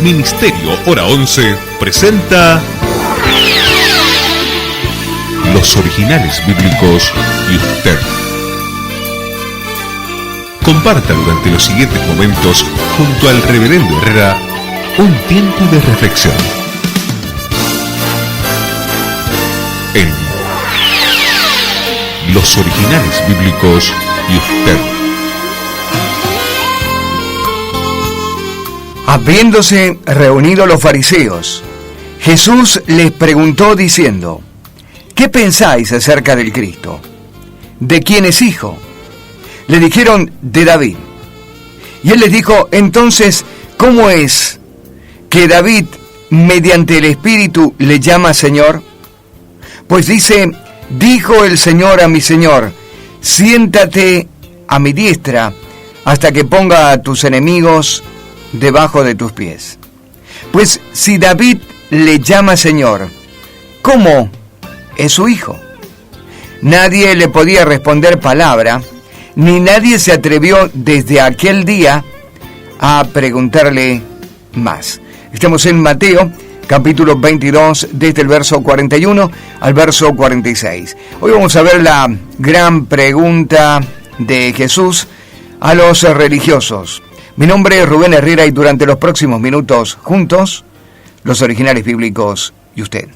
Ministerio Hora 11 presenta Los Originales Bíblicos y usted. Comparta durante los siguientes momentos junto al Reverendo Herrera un tiempo de reflexión en Los Originales Bíblicos y usted. Habiéndose reunido los fariseos, Jesús les preguntó diciendo: ¿qué pensáis acerca del Cristo? ¿De quién es hijo? Le dijeron: de David. Y él les dijo: entonces, ¿cómo es que David, mediante el Espíritu, le llama Señor? Pues dice: dijo el Señor a mi Señor, siéntate a mi diestra hasta que ponga a tus enemigos debajo de tus pies. Pues si David le llama Señor, ¿cómo es su hijo? Nadie le podía responder palabra, ni nadie se atrevió desde aquel día a preguntarle más. Estamos en Mateo, capítulo 22, desde el verso 41 al verso 46. Hoy vamos a ver la gran pregunta de Jesús a los religiosos. Mi nombre es Rubén Herrera y durante los próximos minutos, juntos, los originales bíblicos y usted.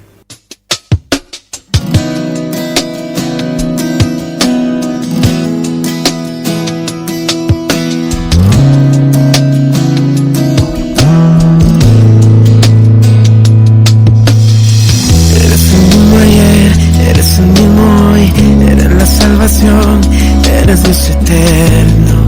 Eres el mismo ayer, eres el mismo hoy, eres la salvación, eres Dios eterno.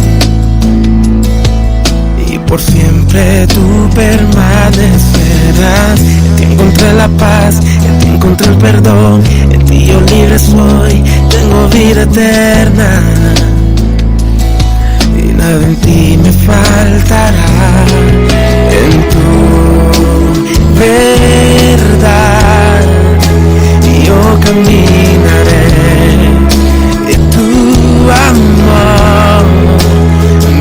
Por siempre tú permanecerás. En ti encontré la paz, en ti encontré el perdón. En ti yo libre soy, tengo vida eterna. Y nada en ti me faltará. En tu verdad yo caminaré. Y tu amor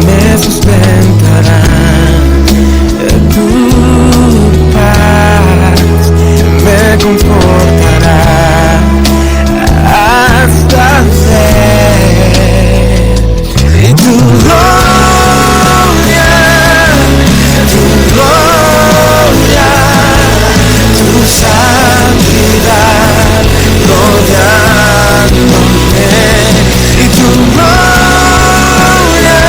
me sustentará. Tu paz me confortará hasta ver. Y tu gloria, tu santidad rodeándome. Y tu gloria,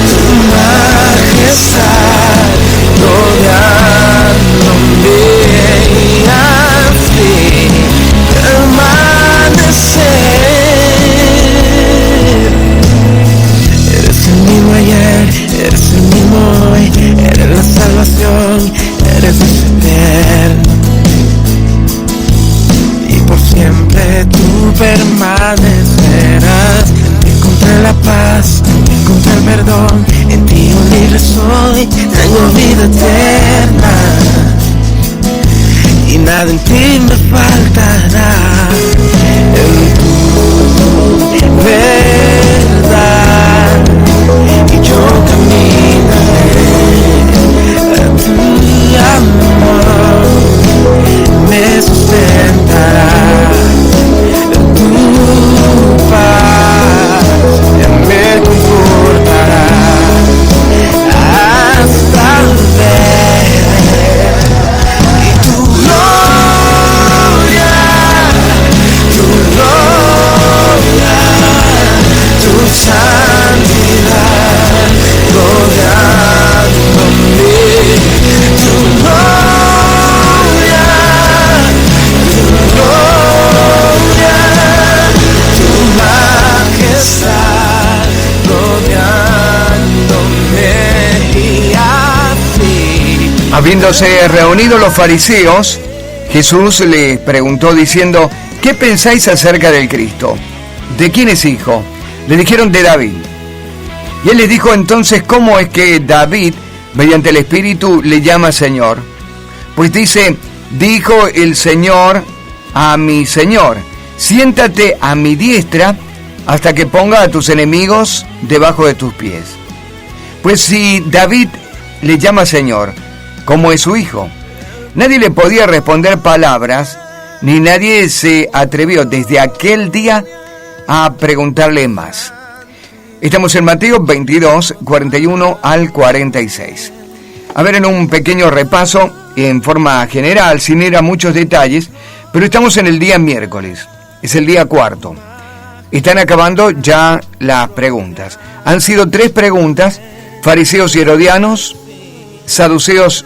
tu majestad rodeándome, y así permanecer. Eres el mismo ayer, eres el mismo hoy, eres la salvación, eres Dios eterno. Y por siempre tú permanecerás. Encontré la paz, encontré el perdón, en ti yo libre soy, tengo vida eterna. Y nada en ti me faltará. En tu verdad y yo caminaré. Tu amor me sustentará. Tu paz me confortará hasta ver. Y tu gloria, tu santidad rodeándome. Tu gloria, tu majestad rodeándome, y así. Habiéndose reunido los fariseos, Jesús les preguntó diciendo: ¿qué pensáis acerca del Cristo? ¿De quién es hijo? Le dijeron: de David. Y él les dijo: entonces, ¿cómo es que David, mediante el Espíritu, le llama Señor? Pues dice: dijo el Señor a mi Señor, siéntate a mi diestra hasta que ponga a tus enemigos debajo de tus pies. Pues si David le llama Señor, ¿cómo es su hijo? Nadie le podía responder palabras, ni nadie se atrevió desde aquel día a preguntarle más. Estamos en Mateo 22, 41 al 46. A ver, en un pequeño repaso, en forma general, sin ir a muchos detalles, pero estamos en el día miércoles, es el día cuarto. Están acabando ya las preguntas. Han sido 3 preguntas, fariseos y herodianos, saduceos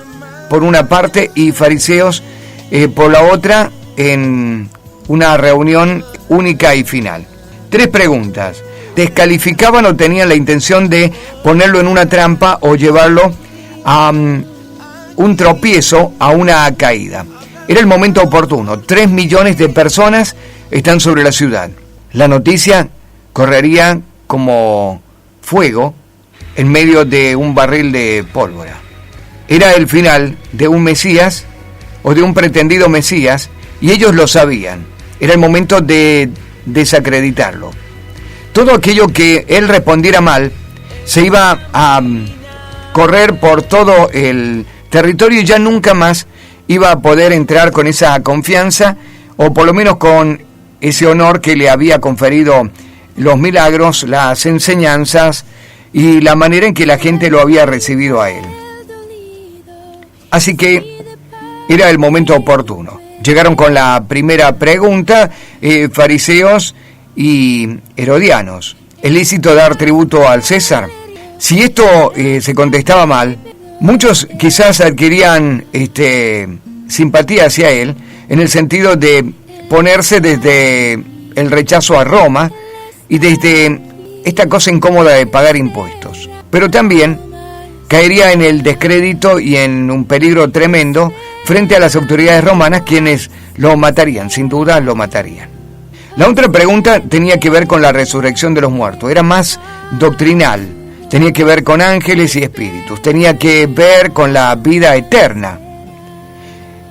por una parte y fariseos por la otra, en una reunión única y final. 3 preguntas. Descalificaban o tenían la intención de ponerlo en una trampa o llevarlo a un tropiezo, a una caída. Era el momento oportuno. 3 millones de personas están sobre la ciudad. La noticia correría como fuego en medio de un barril de pólvora. Era el final de un Mesías o de un pretendido Mesías, y ellos lo sabían. Era el momento de desacreditarlo. Todo aquello que él respondiera mal se iba a correr por todo el territorio y ya nunca más iba a poder entrar con esa confianza, o por lo menos con ese honor que le había conferido los milagros, las enseñanzas y la manera en que la gente lo había recibido a él. Así que era el momento oportuno. Llegaron con la primera pregunta, fariseos y herodianos. ¿Es lícito dar tributo al César? Si esto se contestaba mal, muchos quizás adquirían simpatía hacia él, en el sentido de ponerse desde el rechazo a Roma y desde esta cosa incómoda de pagar impuestos. Pero también caería en el descrédito y en un peligro tremendo frente a las autoridades romanas, quienes lo matarían, sin duda lo matarían. La otra pregunta tenía que ver con la resurrección de los muertos, era más doctrinal, tenía que ver con ángeles y espíritus, tenía que ver con la vida eterna.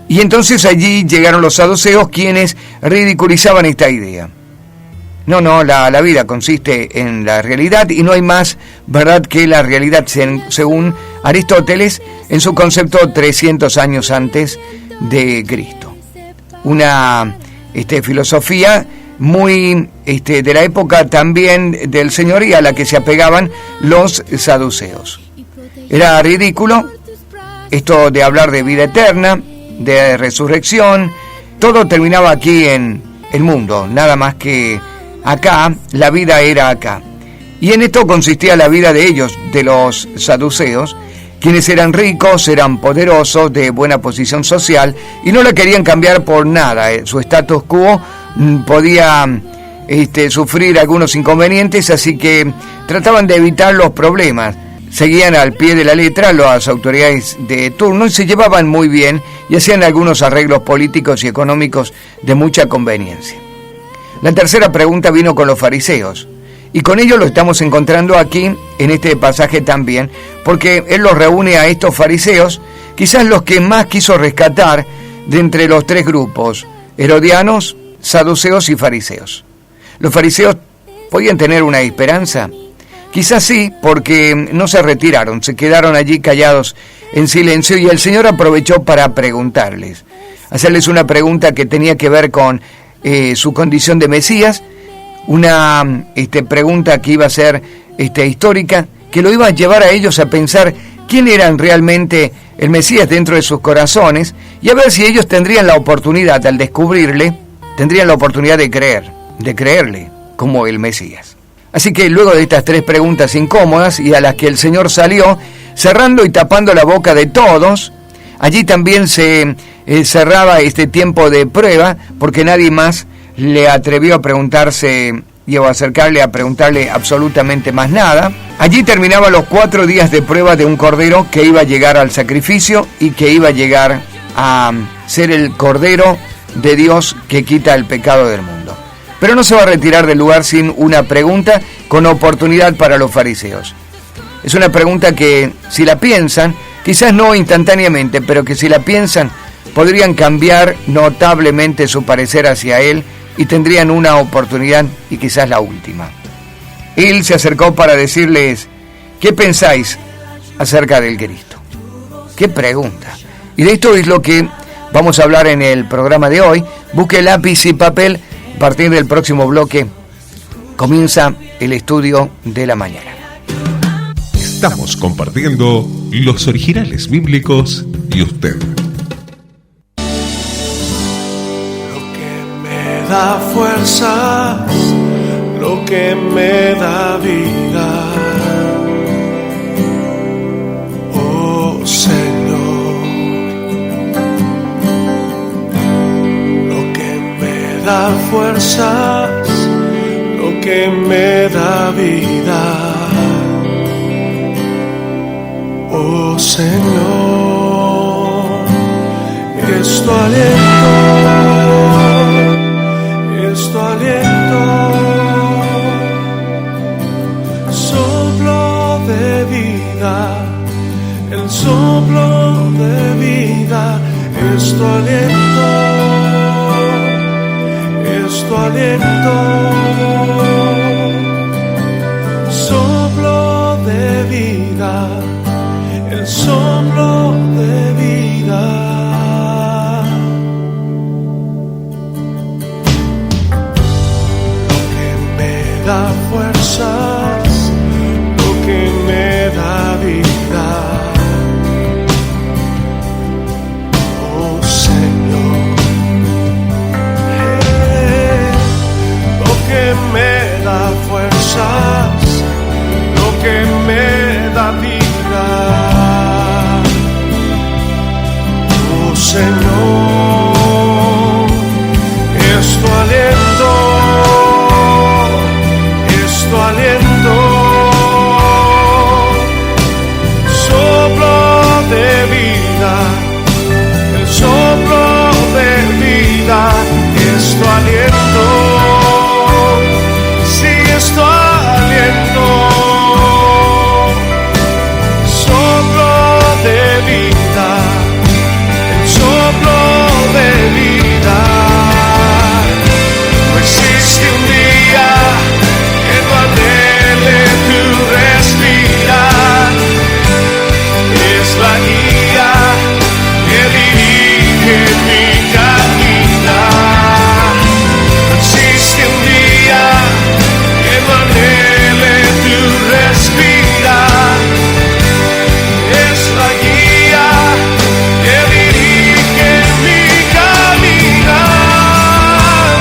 Y entonces allí llegaron los saduceos, quienes ridiculizaban esta idea. No, la vida consiste en la realidad y no hay más verdad que la realidad, según Aristóteles, en su concepto 300 años antes de Cristo. Una filosofía muy de la época también del Señor y a la que se apegaban los saduceos. Era ridículo esto de hablar de vida eterna, de resurrección. Todo terminaba aquí en el mundo, nada más que acá, la vida era acá. Y en esto consistía la vida de ellos, de los saduceos, quienes eran ricos, eran poderosos, de buena posición social, y no la querían cambiar por nada. Su status quo podía sufrir algunos inconvenientes, así que trataban de evitar los problemas. Seguían al pie de la letra las autoridades de turno y se llevaban muy bien y hacían algunos arreglos políticos y económicos de mucha conveniencia. La tercera pregunta vino con los fariseos, y con ello lo estamos encontrando aquí en este pasaje también, porque él los reúne a estos fariseos, quizás los que más quiso rescatar de entre los 3 grupos, herodianos, saduceos y fariseos. ¿Los fariseos podían tener una esperanza? Quizás sí, porque no se retiraron, se quedaron allí callados en silencio, y el Señor aprovechó para preguntarles, hacerles una pregunta que tenía que ver con su condición de Mesías, una pregunta que iba a ser histórica, que lo iba a llevar a ellos a pensar quién eran realmente el Mesías dentro de sus corazones, y a ver si ellos tendrían la oportunidad, al descubrirle, tendrían la oportunidad de creerle como el Mesías. Así que luego de estas 3 preguntas incómodas, y a las que el Señor salió cerrando y tapando la boca de todos, allí también se cerraba este tiempo de prueba, porque nadie más le atrevió a preguntarse y a acercarle a preguntarle absolutamente más nada. Allí terminaban los 4 días de prueba de un cordero que iba a llegar al sacrificio y que iba a llegar a ser el cordero de Dios que quita el pecado del mundo. Pero no se va a retirar del lugar sin una pregunta con oportunidad para los fariseos. Es una pregunta que, si la piensan, quizás no instantáneamente, pero que si la piensan, podrían cambiar notablemente su parecer hacia él y tendrían una oportunidad, y quizás la última. Él se acercó para decirles: ¿qué pensáis acerca del Cristo? ¿Qué pregunta? Y de esto es lo que vamos a hablar en el programa de hoy. Busque lápiz y papel. A partir del próximo bloque comienza el estudio de la mañana. Estamos compartiendo los originales bíblicos y usted. Lo que me da fuerzas, lo que me da vida, oh Señor. Lo que me da fuerzas, lo que me da vida, oh Señor, es tu aliento, soplo de vida, el soplo de vida, es tu aliento, soplo de vida, el soplo de vida. Lo que me da fuerzas, lo que me da vida, oh Señor. Lo que me da fuerzas, lo que me da vida, oh Señor, es tu aliento, soplo de vida, el soplo de vida, es tu aliento, sí, es tu aliento, soplo de vida, el soplo de vida. No existe un día que no anhele tu respirar, es la guía que dirige mi caminar. No existe un día que no anhele tu respirar, es la guía que dirige mi caminar.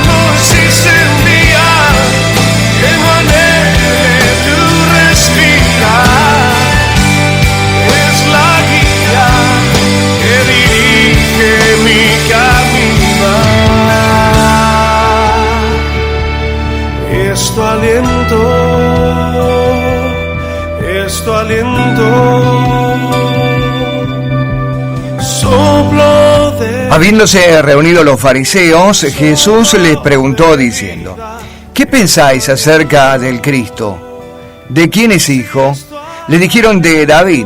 No existe un día que no anhele tu respirar, es la guía que dirige mi caminar. Es tu aliento, soplo de... Habiéndose reunido los fariseos, Jesús les preguntó diciendo: ¿qué pensáis acerca del Cristo? ¿De quién es hijo? Le dijeron: de David.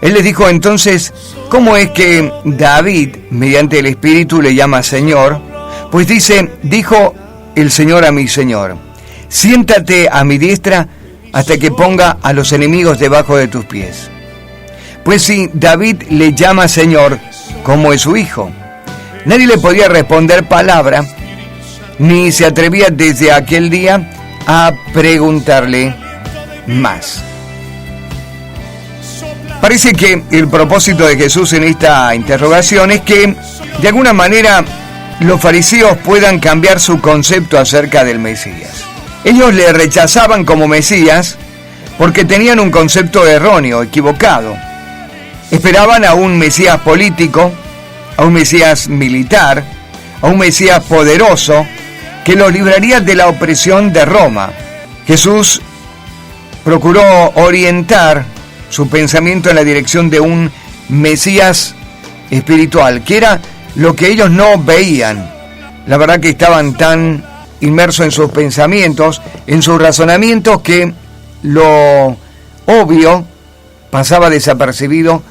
Él les dijo entonces: ¿cómo es que David, mediante el Espíritu, le llama Señor? Pues dijo el Señor a mi Señor: siéntate a mi diestra hasta que ponga a los enemigos debajo de tus pies. Pues si David le llama Señor, ¿cómo es su hijo? Nadie le podía responder palabra, ni se atrevía desde aquel día a preguntarle más. Parece que el propósito de Jesús en esta interrogación es que, de alguna manera, los fariseos puedan cambiar su concepto acerca del Mesías. Ellos le rechazaban como Mesías porque tenían un concepto erróneo, equivocado. Esperaban a un Mesías político, a un Mesías militar, a un Mesías poderoso que los libraría de la opresión de Roma. Jesús procuró orientar su pensamiento en la dirección de un Mesías espiritual, que era lo que ellos no veían. La verdad que estaban tan inmersos en sus pensamientos, en sus razonamientos, que lo obvio pasaba desapercibido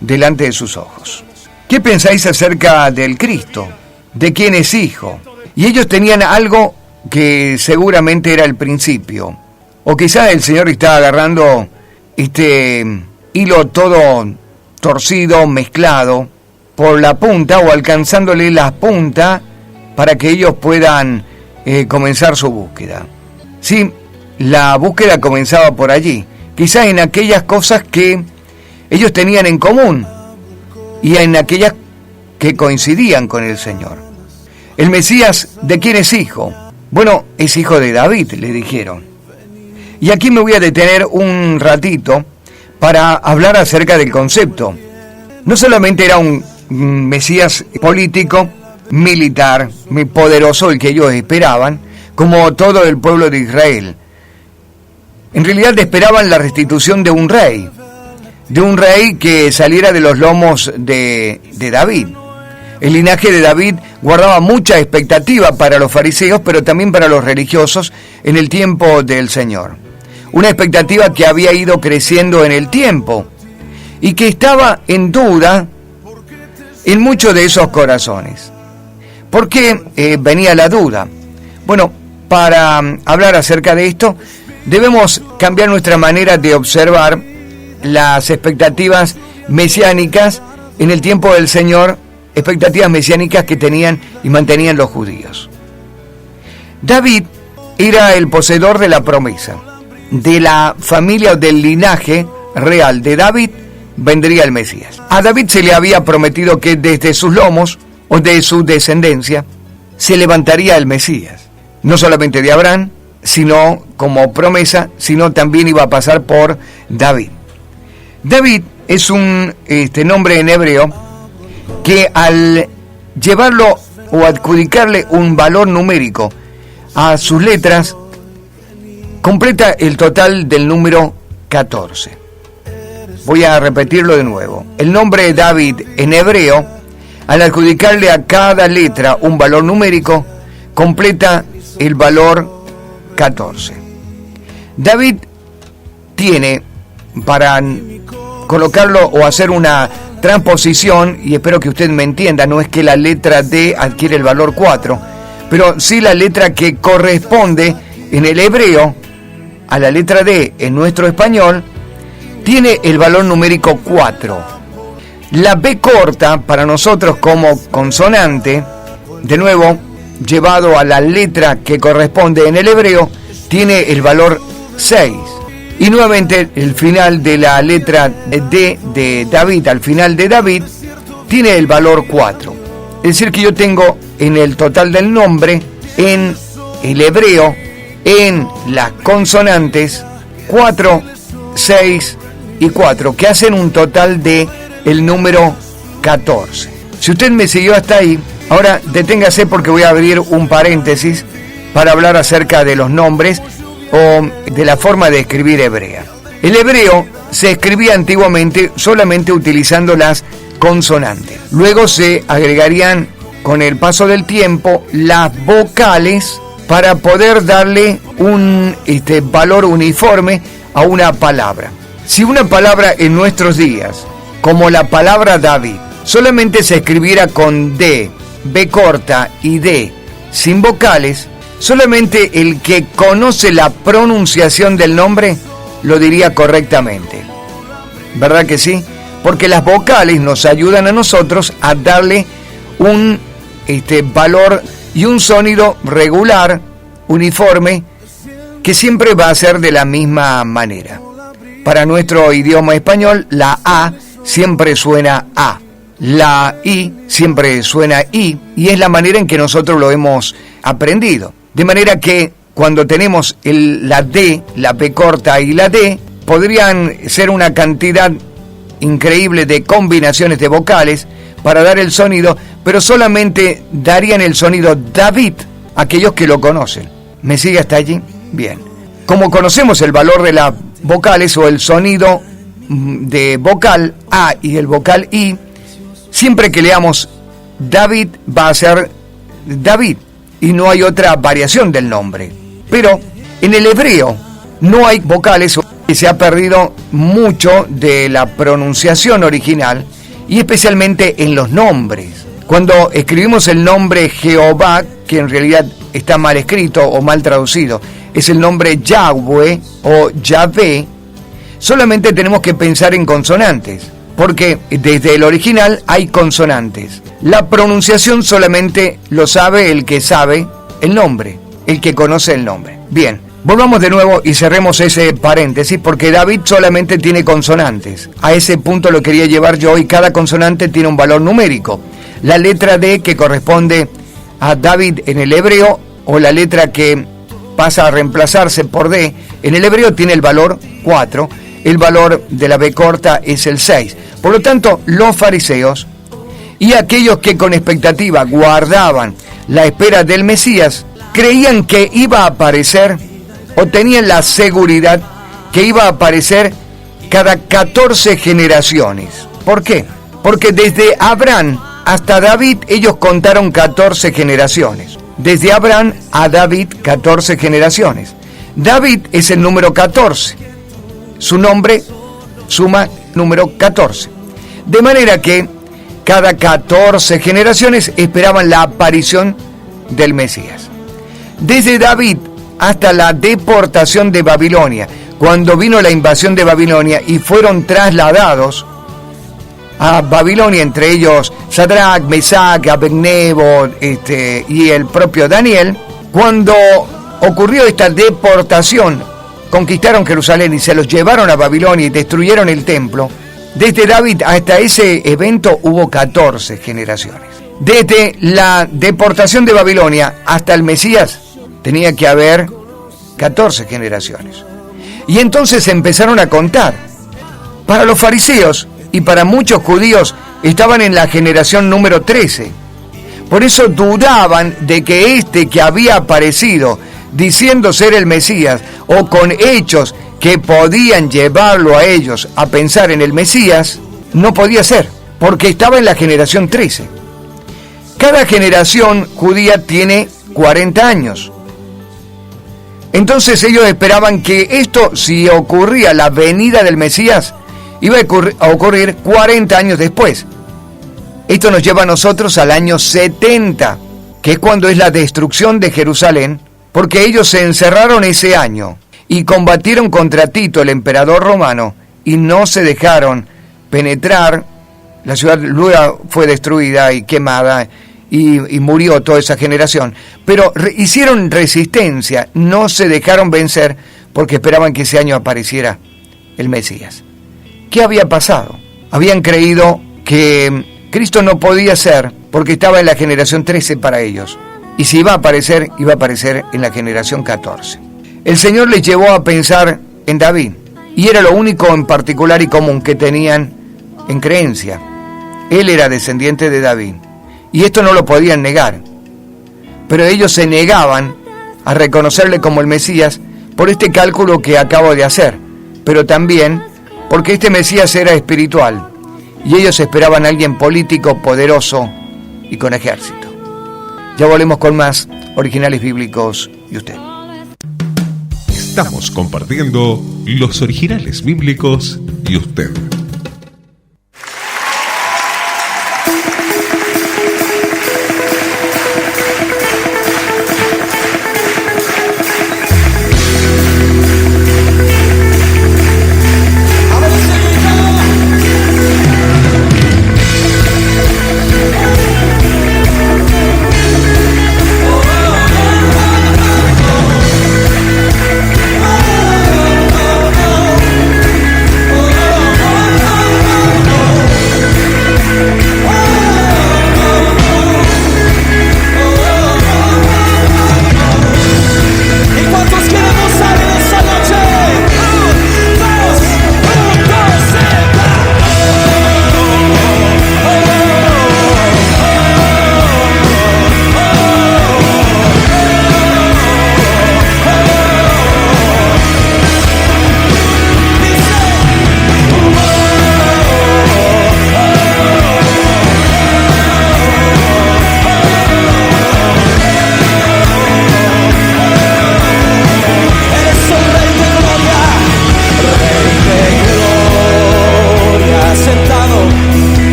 delante de sus ojos. ¿Qué pensáis acerca del Cristo? ¿De quién es hijo? Y ellos tenían algo que seguramente era el principio, o quizás el Señor estaba agarrando este hilo todo torcido, mezclado por la punta o alcanzándole la punta para que ellos puedan comenzar su búsqueda. Sí, la búsqueda comenzaba por allí, quizás en aquellas cosas que ellos tenían en común y en aquellas que coincidían con el Señor. El Mesías, ¿de quién es hijo? Bueno, es hijo de David, le dijeron. Y aquí me voy a detener un ratito para hablar acerca del concepto. No solamente era un Mesías político, militar, muy poderoso, el que ellos esperaban, como todo el pueblo de Israel. En realidad esperaban la restitución de un rey que saliera de los lomos de David. El linaje de David guardaba mucha expectativa para los fariseos, pero también para los religiosos en el tiempo del Señor. Una expectativa que había ido creciendo en el tiempo y que estaba en duda en muchos de esos corazones. ¿Por qué venía la duda? Bueno, para hablar acerca de esto, debemos cambiar nuestra manera de observar las expectativas mesiánicas en el tiempo del Señor, expectativas mesiánicas que tenían y mantenían los judíos. David era el poseedor de la promesa. De la familia o del linaje real de David vendría el Mesías. A David se le había prometido que desde sus lomos o de su descendencia se levantaría el Mesías. No solamente de Abraham, sino como promesa, sino también iba a pasar por David. David es un nombre en hebreo que al llevarlo o adjudicarle un valor numérico a sus letras, completa el total del número 14. Voy a repetirlo de nuevo. El nombre David en hebreo, al adjudicarle a cada letra un valor numérico, completa el valor 14. David tiene, para colocarlo o hacer una transposición, y espero que usted me entienda, no es que la letra D adquiere el valor 4, pero sí la letra que corresponde en el hebreo a la letra D en nuestro español, tiene el valor numérico 4. La B corta, para nosotros como consonante, de nuevo, llevado a la letra que corresponde en el hebreo, tiene el valor 6. Y nuevamente el final de la letra D de David, al final de David, tiene el valor 4. Es decir, que yo tengo en el total del nombre, en el hebreo, en las consonantes, 4, 6 y 4, que hacen un total de el número 14. Si usted me siguió hasta ahí, ahora deténgase porque voy a abrir un paréntesis para hablar acerca de los nombres o de la forma de escribir hebrea. El hebreo se escribía antiguamente solamente utilizando las consonantes. Luego se agregarían con el paso del tiempo las vocales para poder darle un valor uniforme a una palabra. Si una palabra en nuestros días, como la palabra David, solamente se escribiera con D, B corta y D sin vocales, solamente el que conoce la pronunciación del nombre lo diría correctamente. ¿Verdad que sí? Porque las vocales nos ayudan a nosotros a darle un valor y un sonido regular, uniforme, que siempre va a ser de la misma manera. Para nuestro idioma español, la A siempre suena A, la I siempre suena I, y es la manera en que nosotros lo hemos aprendido. De manera que cuando tenemos la D, la P corta y la D, podrían ser una cantidad increíble de combinaciones de vocales para dar el sonido, pero solamente darían el sonido David aquellos que lo conocen. ¿Me sigue hasta allí? Bien. Como conocemos el valor de las vocales o el sonido de vocal A y el vocal I, siempre que leamos David va a ser David y no hay otra variación del nombre. Pero en el hebreo no hay vocales, que se ha perdido mucho de la pronunciación original y especialmente en los nombres. Cuando escribimos el nombre Jehová, que en realidad está mal escrito o mal traducido, es el nombre Yahweh o Yahvé, solamente tenemos que pensar en consonantes, porque desde el original hay consonantes. La pronunciación solamente lo sabe el que sabe el nombre, el que conoce el nombre. Bien, volvamos de nuevo y cerremos ese paréntesis, porque David solamente tiene consonantes. A ese punto lo quería llevar yo, y cada consonante tiene un valor numérico. La letra D, que corresponde a David en el hebreo, o la letra que pasa a reemplazarse por D, en el hebreo tiene el valor 4, el valor de la B corta es el 6. Por lo tanto, los fariseos y aquellos que con expectativa guardaban la espera del Mesías, creían que iba a aparecer, o tenían la seguridad que iba a aparecer cada 14 generaciones. ¿Por qué? Porque desde Abraham hasta David ellos contaron 14 generaciones. Desde Abraham a David, 14 generaciones. David es el número 14. Su nombre suma número 14. De manera que cada 14 generaciones esperaban la aparición del Mesías. Desde David hasta la deportación de Babilonia, cuando vino la invasión de Babilonia y fueron trasladados a Babilonia, entre ellos Sadrach, Mesach, Abednego y el propio Daniel. Cuando ocurrió esta deportación, conquistaron Jerusalén y se los llevaron a Babilonia y destruyeron el templo. Desde David hasta ese evento hubo 14 generaciones. Desde la deportación de Babilonia hasta el Mesías tenía que haber 14 generaciones. Y entonces empezaron a contar. Para los fariseos y para muchos judíos estaban en la generación número 13. Por eso dudaban de que que había aparecido diciendo ser el Mesías, o con hechos que podían llevarlo a ellos a pensar en el Mesías, no podía ser, porque estaba en la generación 13. Cada generación judía tiene 40 años. Entonces ellos esperaban que esto, si ocurría la venida del Mesías, iba a ocurrir 40 años después. Esto nos lleva a nosotros al año 70, que es cuando es la destrucción de Jerusalén, porque ellos se encerraron ese año y combatieron contra Tito, el emperador romano, y no se dejaron penetrar. La ciudad luego fue destruida y quemada, y murió toda esa generación. Pero hicieron resistencia, no se dejaron vencer, porque esperaban que ese año apareciera el Mesías. ¿Qué había pasado? Habían creído que Cristo no podía ser, porque estaba en la generación 13 para ellos. Y si iba a aparecer en la generación 14. El Señor les llevó a pensar en David, y era lo único en particular y común que tenían en creencia. Él era descendiente de David, y esto no lo podían negar. Pero ellos se negaban a reconocerle como el Mesías por este cálculo que acabo de hacer, pero también porque este Mesías era espiritual, y ellos esperaban a alguien político, poderoso y con ejército. Ya volvemos con más Originales Bíblicos y usted. Estamos compartiendo los Originales Bíblicos y usted.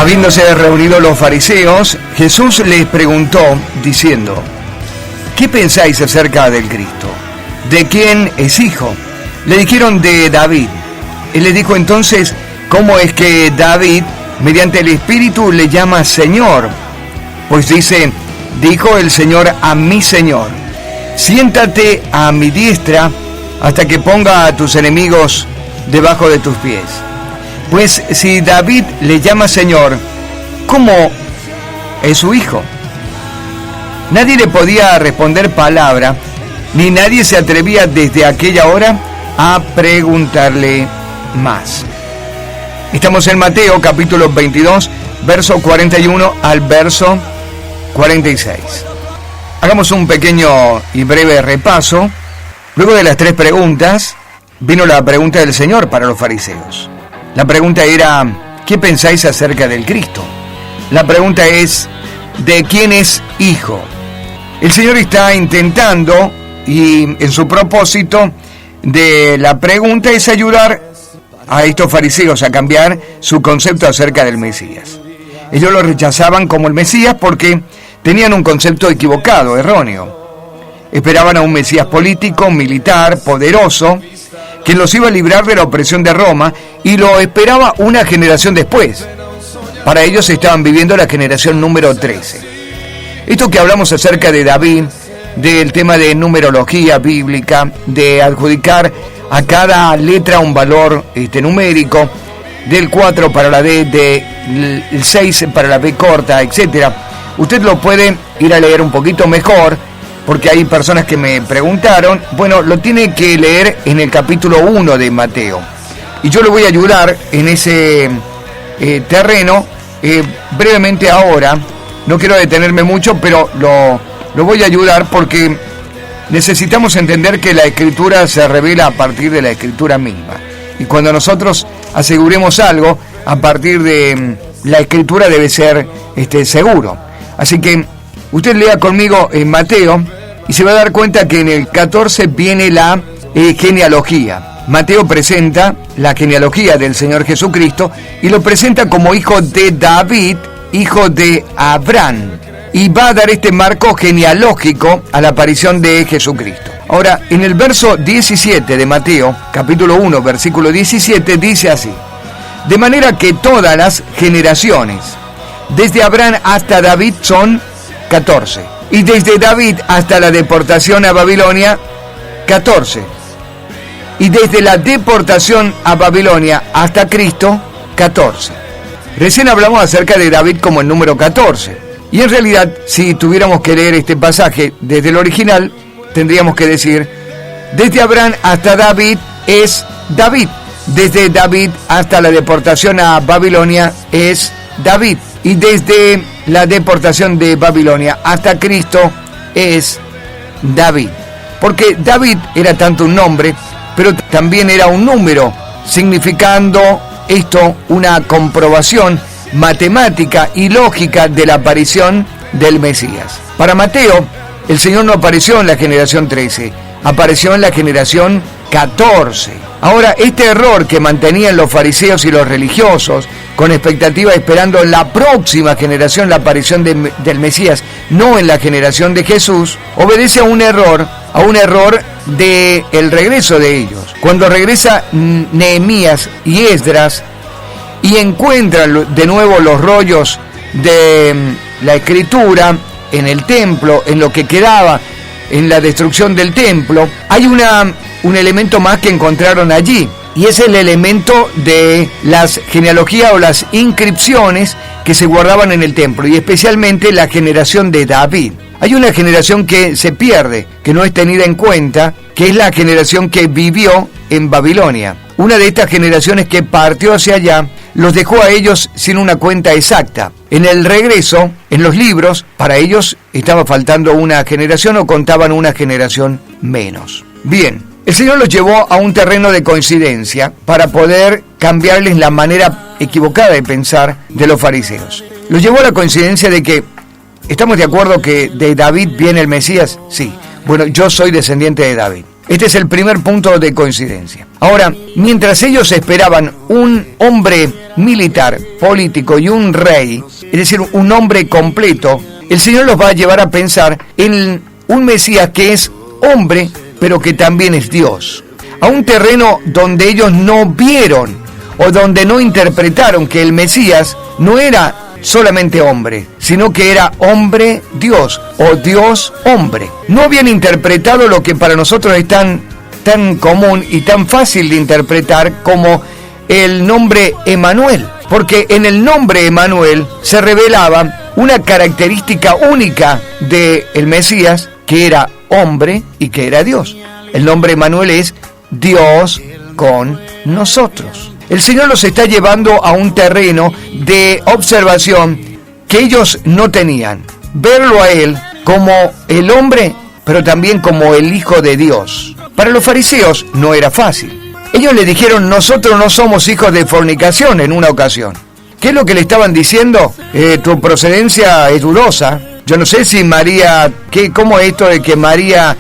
Habiéndose reunido los fariseos, Jesús les preguntó, diciendo: ¿qué pensáis acerca del Cristo? ¿De quién es hijo? Le dijeron: de David. Él les dijo entonces: ¿cómo es que David, mediante el Espíritu, le llama Señor? Pues dice: dijo el Señor a mi Señor: siéntate a mi diestra hasta que ponga a tus enemigos debajo de tus pies. Pues si David le llama Señor, ¿cómo es su hijo? Nadie le podía responder palabra, ni nadie se atrevía desde aquella hora a preguntarle más. Estamos en Mateo capítulo 22, verso 41 al verso 46. Hagamos un pequeño y breve repaso. Luego de las 3 preguntas, vino la pregunta del Señor para los fariseos. La pregunta era: ¿qué pensáis acerca del Cristo? La pregunta es: ¿de quién es hijo? El Señor está intentando, y en su propósito de la pregunta es ayudar a estos fariseos a cambiar su concepto acerca del Mesías. Ellos lo rechazaban como el Mesías porque tenían un concepto equivocado, erróneo. Esperaban a un Mesías político, militar, poderoso, que los iba a librar de la opresión de Roma, y lo esperaba una generación después. Para ellos estaban viviendo la generación número 13. Esto que hablamos acerca de David, del tema de numerología bíblica, de adjudicar a cada letra un valor numérico, del 4 para la D, del 6 para la B corta, etc. Usted lo puede ir a leer un poquito mejor, porque hay personas que me preguntaron. Bueno, lo tiene que leer en el capítulo 1 de Mateo. Y yo le voy a ayudar en ese terreno brevemente ahora. No quiero detenerme mucho, pero lo voy a ayudar porque necesitamos entender que la Escritura se revela a partir de la Escritura misma. Y cuando nosotros aseguremos algo, a partir de la Escritura debe ser seguro. Así que usted lea conmigo en Mateo y se va a dar cuenta que en el 14 viene la genealogía. Mateo presenta la genealogía del Señor Jesucristo y lo presenta como hijo de David, hijo de Abraham. Y va a dar este marco genealógico a la aparición de Jesucristo. Ahora, en el verso 17 de Mateo, capítulo 1, versículo 17, dice así: de manera que todas las generaciones, desde Abraham hasta David, son 14. Y desde David hasta la deportación a Babilonia, 14. Y desde la deportación a Babilonia hasta Cristo, 14. Recién hablamos acerca de David como el número 14. Y en realidad, si tuviéramos que leer este pasaje desde el original, tendríamos que decir: desde Abraham hasta David es David. Desde David hasta la deportación a Babilonia es David. Y desde la deportación de Babilonia hasta Cristo es David. Porque David era tanto un nombre, pero también era un número, significando esto una comprobación matemática y lógica de la aparición del Mesías. Para Mateo, el Señor no apareció en la generación 13, apareció en la generación 14. Ahora, este error que mantenían los fariseos y los religiosos, con expectativa esperando en la próxima generación la aparición del Mesías, no en la generación de Jesús, obedece a un error del regreso de ellos. Cuando regresa Nehemías y Esdras y encuentran de nuevo los rollos de la Escritura en el templo, en lo que quedaba en la destrucción del templo, hay un elemento más que encontraron allí, y es el elemento de las genealogías o las inscripciones que se guardaban en el templo, y especialmente la generación de David. Hay una generación que se pierde, que no es tenida en cuenta, que es la generación que vivió en Babilonia. Una de estas generaciones que partió hacia allá los dejó a ellos sin una cuenta exacta. En el regreso, en los libros, para ellos estaba faltando una generación o contaban una generación menos. Bien, el Señor los llevó a un terreno de coincidencia para poder cambiarles la manera equivocada de pensar de los fariseos. Los llevó a la coincidencia de que, ¿estamos de acuerdo que de David viene el Mesías? Sí. Bueno, yo soy descendiente de David. Este es el primer punto de coincidencia. Ahora, mientras ellos esperaban un hombre militar, político y un rey, es decir, un hombre completo, el Señor los va a llevar a pensar en un Mesías que es hombre, pero que también es Dios. A un terreno donde ellos no vieron o donde no interpretaron que el Mesías no era solamente hombre, sino que era hombre Dios o Dios hombre. No habían interpretado lo que para nosotros es tan común y tan fácil de interpretar como el nombre Emanuel, porque en el nombre Emanuel se revelaba una característica única del Mesías, que era hombre y que era Dios. El nombre Emanuel es Dios con nosotros. El Señor los está llevando a un terreno de observación que ellos no tenían. Verlo a Él como el hombre, pero también como el Hijo de Dios. Para los fariseos no era fácil. Ellos le dijeron, nosotros no somos hijos de fornicación en una ocasión. ¿Qué es lo que le estaban diciendo? Tu procedencia es dudosa. Yo no sé si María, ¿cómo es esto de que María,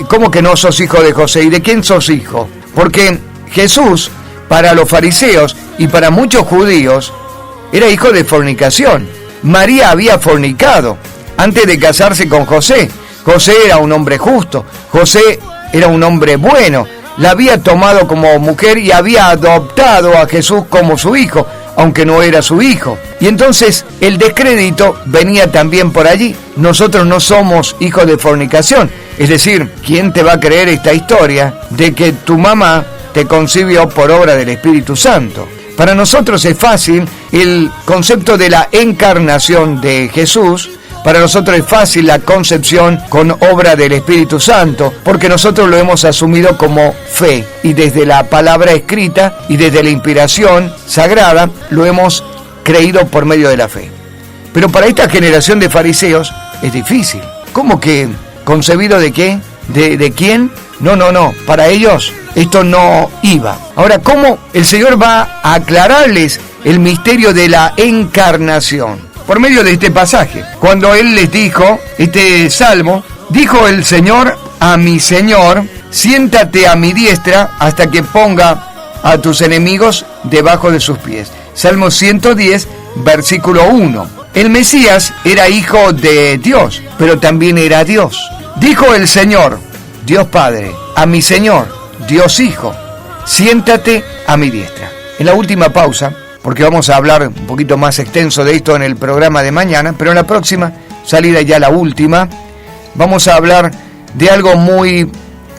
cómo que no sos hijo de José? ¿Y de quién sos hijo? Porque Jesús, para los fariseos y para muchos judíos, era hijo de fornicación. María había fornicado antes de casarse con José. José era un hombre justo, José era un hombre bueno, la había tomado como mujer y había adoptado a Jesús como su hijo, aunque no era su hijo. Y entonces el descrédito venía también por allí. Nosotros no somos hijos de fornicación. Es decir, ¿quién te va a creer esta historia de que tu mamá te concibió por obra del Espíritu Santo? Para nosotros es fácil el concepto de la encarnación de Jesús. Para nosotros es fácil la concepción con obra del Espíritu Santo, porque nosotros lo hemos asumido como fe, y desde la palabra escrita y desde la inspiración sagrada lo hemos creído por medio de la fe. Pero para esta generación de fariseos es difícil. ¿Cómo que concebido de qué? ¿De quién? No, para ellos esto no iba. Ahora, ¿cómo el Señor va a aclararles el misterio de la encarnación? Por medio de este pasaje, cuando Él les dijo, este salmo, dijo el Señor a mi Señor, siéntate a mi diestra hasta que ponga a tus enemigos debajo de sus pies. Salmo 110, versículo 1. El Mesías era hijo de Dios, pero también era Dios. Dijo el Señor, Dios Padre, a mi Señor, Dios Hijo, siéntate a mi diestra. En la última pausa, porque vamos a hablar un poquito más extenso de esto en el programa de mañana, pero en la próxima salida, ya la última, vamos a hablar de algo muy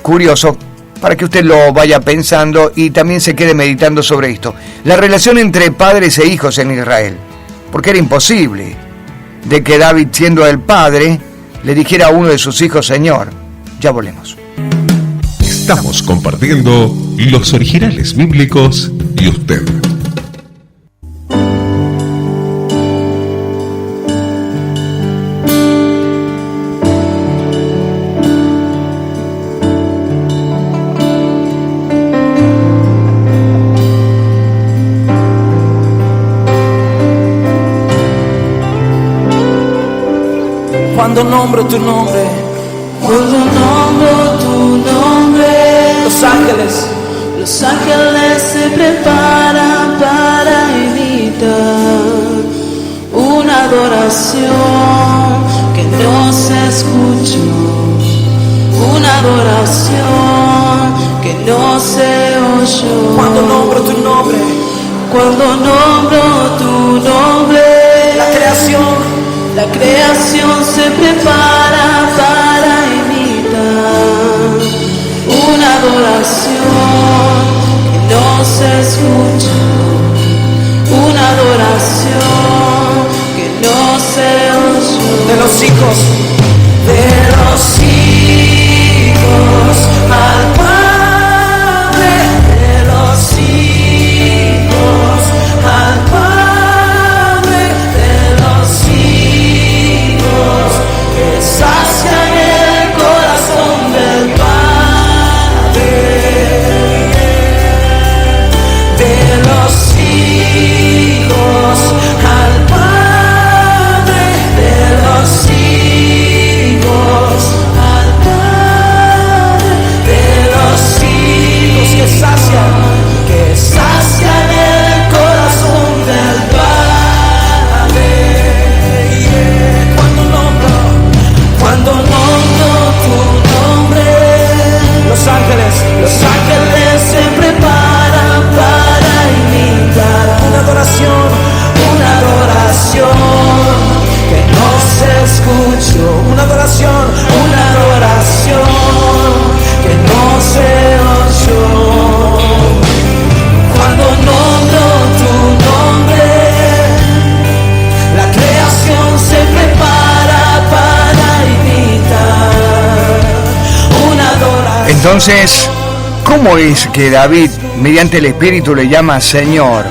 curioso para que usted lo vaya pensando y también se quede meditando sobre esto. La relación entre padres e hijos en Israel, porque era imposible de que David, siendo el padre, le dijera a uno de sus hijos, Señor. Ya volvemos. Estamos compartiendo los originales bíblicos y usted. Cuando nombro tu nombre, cuando nombro tu nombre, los ángeles se preparan para imitar una adoración que no se escuchó, una adoración que no se oyó. Cuando nombro tu nombre, cuando nombro tu nombre, la creación se prepara para imitar una adoración que no se escucha, una adoración que no se oyó. de los hijos al Padre, de los hijos al Padre, de los hijos que sacian el corazón del Padre, de los hijos al Padre, de los hijos al Padre, de Entonces, ¿cómo es que David, mediante el Espíritu, le llama Señor?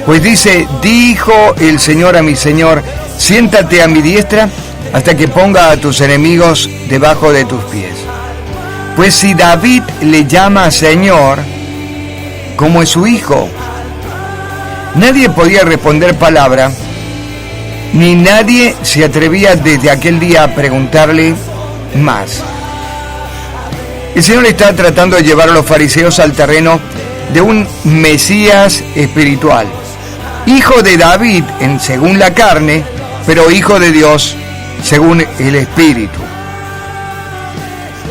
Pues dice, dijo el Señor a mi Señor, siéntate a mi diestra hasta que ponga a tus enemigos debajo de tus pies. Pues si David le llama Señor, como es su hijo, nadie podía responder palabra, ni nadie se atrevía desde aquel día a preguntarle más. El Señor está tratando de llevar a los fariseos al terreno de un Mesías espiritual, hijo de David según la carne, pero hijo de Dios según el Espíritu.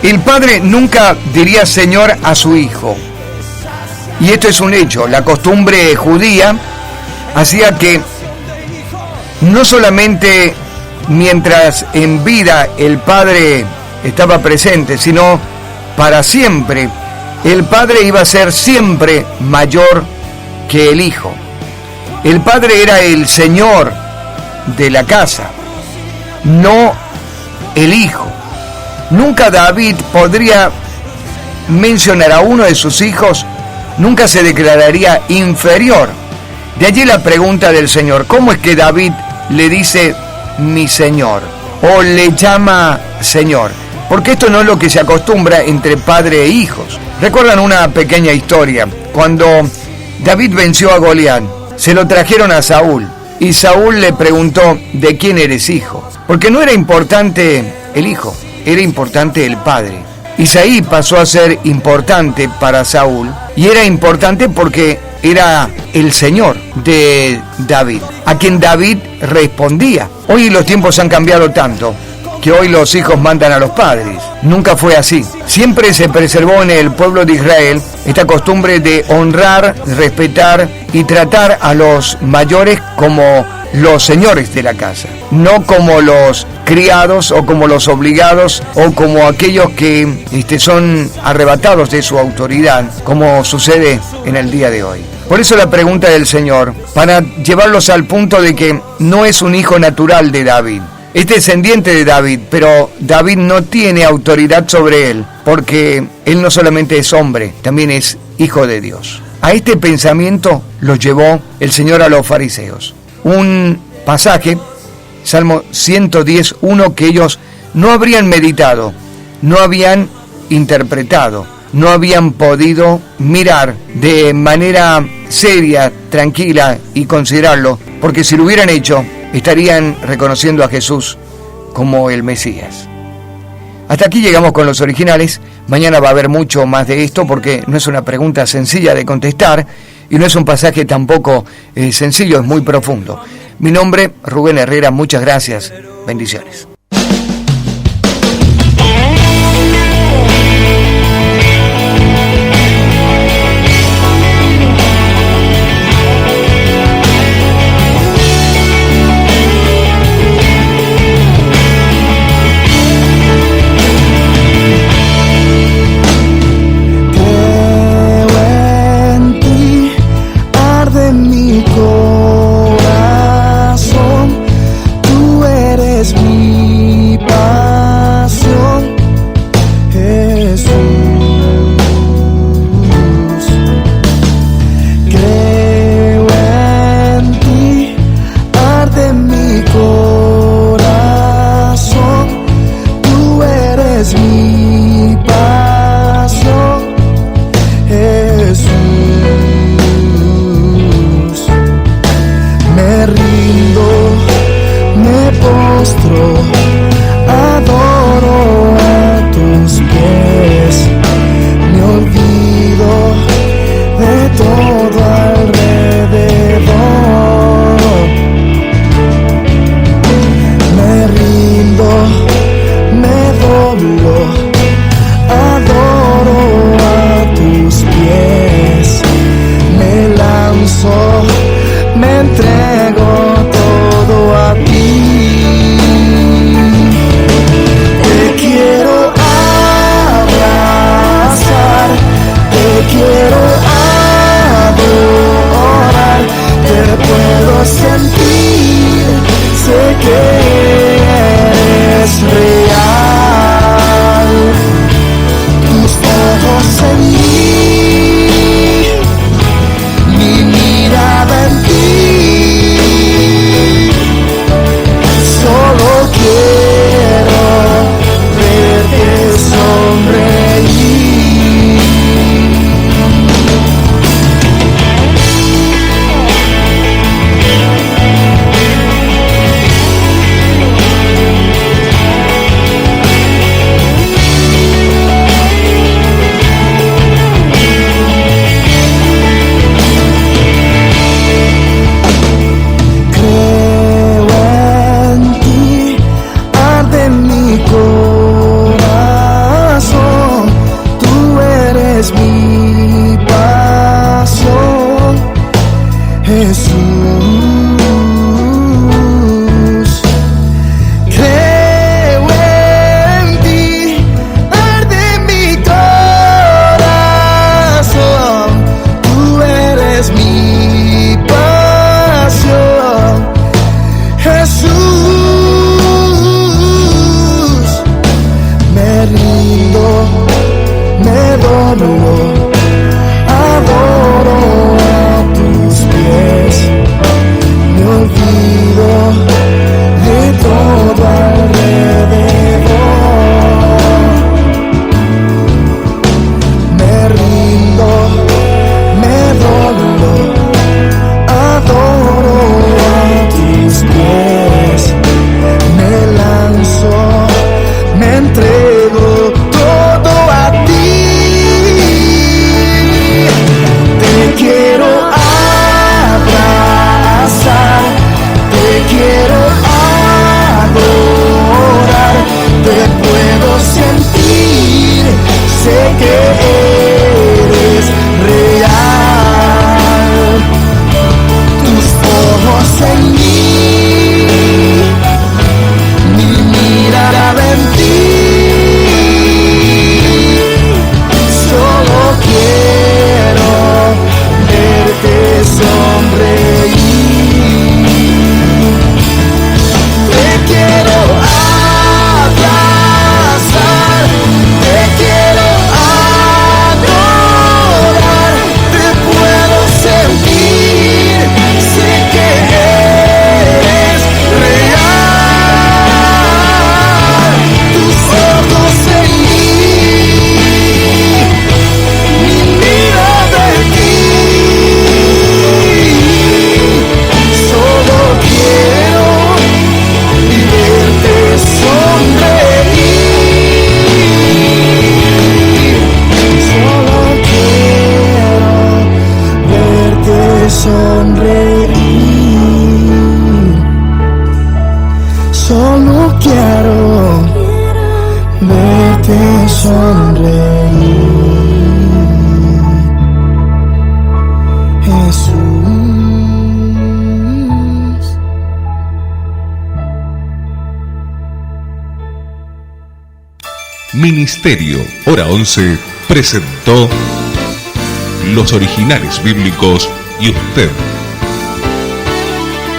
El padre nunca diría Señor a su hijo, y esto es un hecho. La costumbre judía hacía que no solamente mientras en vida el padre estaba presente, sino para siempre, el padre iba a ser siempre mayor que el hijo. El padre era el señor de la casa, no el hijo. Nunca David podría mencionar a uno de sus hijos, nunca se declararía inferior. De allí la pregunta del Señor, ¿cómo es que David le dice mi Señor o le llama Señor? Porque esto no es lo que se acostumbra entre padre e hijos. ¿Recuerdan una pequeña historia? Cuando David venció a Goliat, se lo trajeron a Saúl y Saúl le preguntó, ¿de quién eres hijo? Porque no era importante el hijo, era importante el padre. Isaí pasó a ser importante para Saúl y era importante porque era el Señor de David, a quien David respondía. Hoy los tiempos han cambiado tanto que hoy los hijos mandan a los padres. Nunca fue así. Siempre se preservó en el pueblo de Israel esta costumbre de honrar, respetar y tratar a los mayores como los señores de la casa, no como los criados o como los obligados o como aquellos que son arrebatados de su autoridad, como sucede en el día de hoy. Por eso la pregunta del Señor, para llevarlos al punto de que no es un hijo natural de David, es descendiente de David, pero David no tiene autoridad sobre él, porque él no solamente es hombre, también es hijo de Dios. A este pensamiento los llevó el Señor a los fariseos. Un pasaje, Salmo 110:1, que ellos no habrían meditado, no habían interpretado, no habían podido mirar de manera seria, tranquila y considerarlo, porque si lo hubieran hecho, estarían reconociendo a Jesús como el Mesías. Hasta aquí llegamos con los originales. Mañana va a haber mucho más de esto porque no es una pregunta sencilla de contestar y no es un pasaje tampoco sencillo, es muy profundo. Mi nombre, Rubén Herrera, muchas gracias. Bendiciones. Mi corazón, tú eres mi eres mi pasión, Jesús. Creo en ti, arde mi corazón, tú eres mi pasión, Jesús. Me rindo, me doblo, adoro a tus pies, me olvido de todo alrededor. Me rindo, me doblo, adoro a tus pies, me lanzo, me entrego todo a ti. Te quiero abrazar, te quiero adorar, te puedo sentir, sé que eres real. Tus ojos en mí, mi mirada en ti. Solo quiero verte sonreír. Te quiero abrazar, te quiero adorar, te puedo sentir, sé que eres real. Tus ojos en mí, mi mirada en ti. Solo quiero verte sonreír. Solo quiero verte sonreír. Solo quiero verte sonreír. Jesús. Ministerio Hora 11 presentó Los Originales Bíblicos y usted.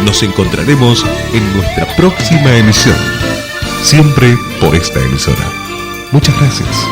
Nos encontraremos en nuestra próxima emisión, siempre por esta emisora. Muchas gracias.